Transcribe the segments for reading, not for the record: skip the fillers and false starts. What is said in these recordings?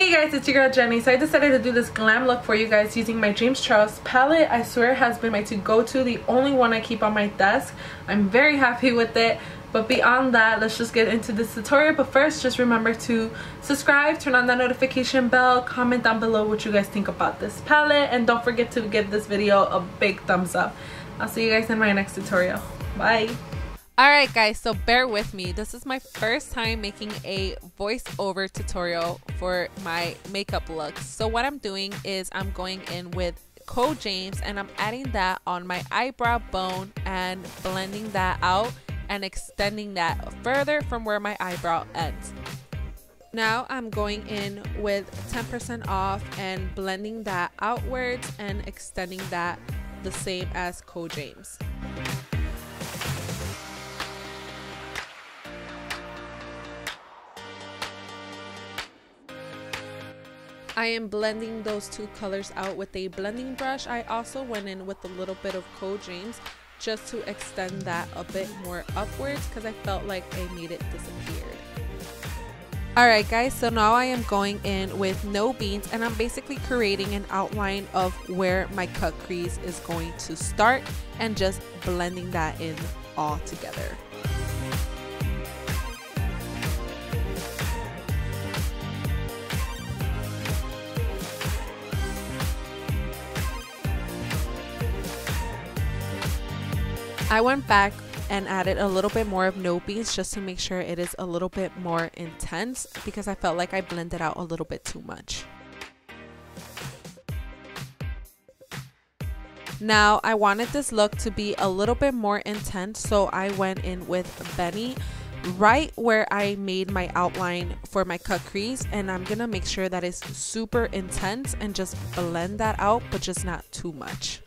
Hey guys, it's your girl Jenny. So I decided to do this glam look for you guys using my James Charles palette. I swear it has been my to-go-to, the only one I keep on my desk. I'm very happy with it. But beyond that, let's just get into this tutorial. But first, just remember to subscribe, turn on that notification bell, comment down below what you guys think about this palette, and don't forget to give this video a big thumbs up. I'll see you guys in my next tutorial. Bye. Alright guys, so bear with me. This is my first time making a voiceover tutorial for my makeup looks. So what I'm doing is I'm going in with Code James and I'm adding that on my eyebrow bone and blending that out and extending that further from where my eyebrow ends. Now I'm going in with 10% off and blending that outwards and extending that the same as Code James. I am blending those two colors out with a blending brush. I also went in with a little bit of Code James just to extend that a bit more upwards because I felt like I made it disappear. Alright guys, so now I am going in with No Beans and I'm basically creating an outline of where my cut crease is going to start and just blending that in all together. I went back and added a little bit more of No Beans just to make sure it is a little bit more intense because I felt like I blended out a little bit too much. Now I wanted this look to be a little bit more intense, so I went in with Benny right where I made my outline for my cut crease, and I'm gonna make sure that it's super intense and just blend that out, but just not too much.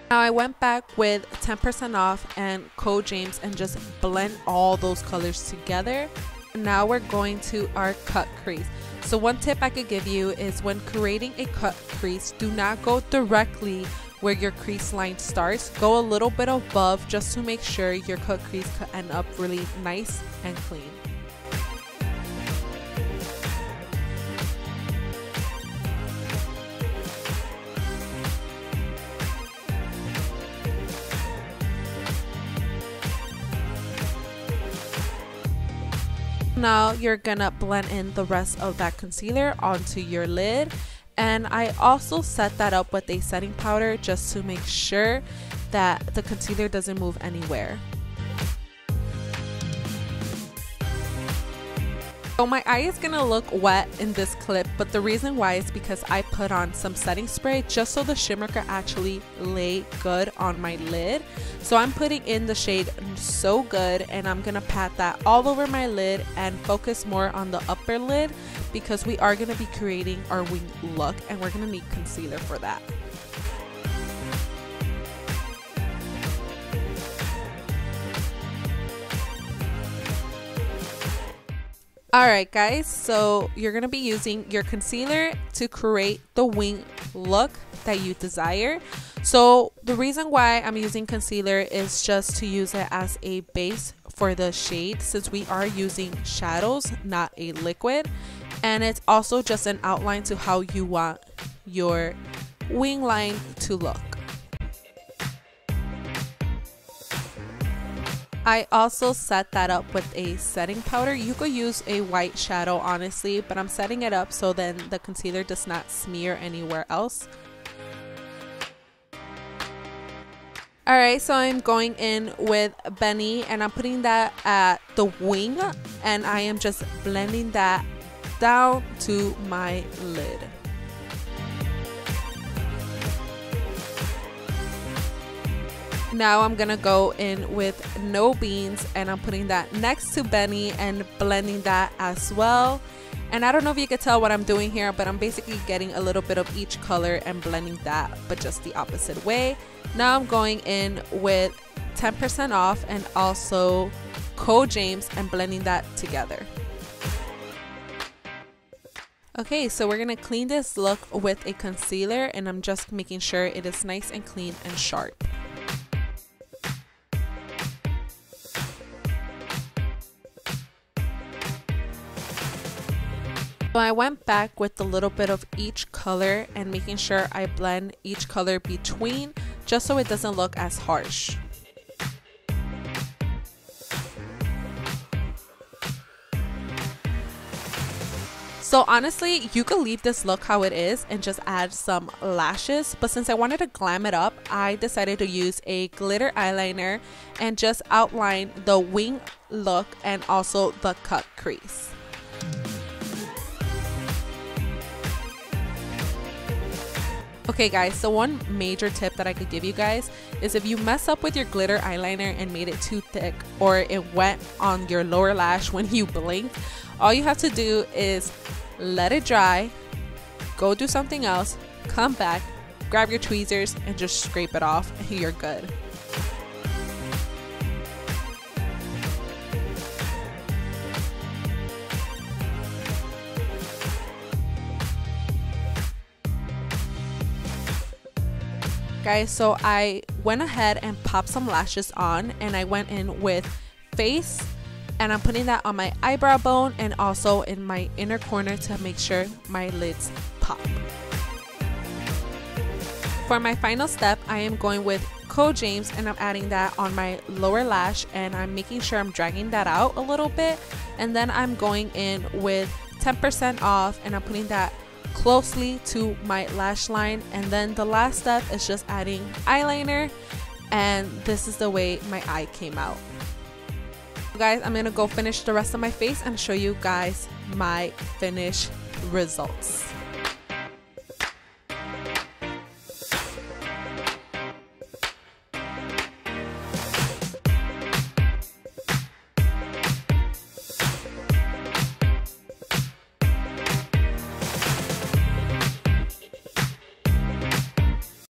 Now I went back with 10% off and Code James and just blend all those colors together. Now we're going to our cut crease. So one tip I could give you is when creating a cut crease, do not go directly where your crease line starts. Go a little bit above just to make sure your cut crease could end up really nice and clean. Now you're gonna blend in the rest of that concealer onto your lid, and I also set that up with a setting powder just to make sure that the concealer doesn't move anywhere. So my eye is gonna look wet in this clip, but the reason why is because I put on some setting spray just so the shimmer could actually lay good on my lid. So I'm putting in the shade So Good and I'm gonna pat that all over my lid and focus more on the upper lid because we are gonna be creating our wing look and we're gonna need concealer for that. Alright guys, so you're going to be using your concealer to create the wing look that you desire. So the reason why I'm using concealer is just to use it as a base for the shade since we are using shadows, not a liquid. And it's also just an outline to how you want your wing line to look. I also set that up with a setting powder. You could use a white shadow honestly, but I'm setting it up so then the concealer does not smear anywhere else. Alright, so I'm going in with Benny and I'm putting that at the wing and I am just blending that down to my lid. Now I'm gonna go in with No Beans and I'm putting that next to Benny and blending that as well. And I don't know if you could tell what I'm doing here, but I'm basically getting a little bit of each color and blending that, but just the opposite way. Now I'm going in with 10% off and also Code James and blending that together. Okay, so we're gonna clean this look with a concealer, and I'm just making sure it is nice and clean and sharp. So I went back with a little bit of each color and making sure I blend each color between, just so it doesn't look as harsh. So honestly, you could leave this look how it is and just add some lashes, but since I wanted to glam it up, I decided to use a glitter eyeliner and just outline the wing look and also the cut crease. Okay guys, so one major tip that I could give you guys is if you mess up with your glitter eyeliner and made it too thick, or it went on your lower lash when you blinked, all you have to do is let it dry, go do something else, come back, grab your tweezers and just scrape it off and you're good. Guys, so I went ahead and popped some lashes on, and I went in with Face, and I'm putting that on my eyebrow bone and also in my inner corner to make sure my lids pop. For my final step, I am going with Code James, and I'm adding that on my lower lash, and I'm making sure I'm dragging that out a little bit, and then I'm going in with 10% off, and I'm putting that closely to my lash line. And then the last step is just adding eyeliner, and this is the way my eye came out. Guys, I'm gonna go finish the rest of my face and show you guys my finished results.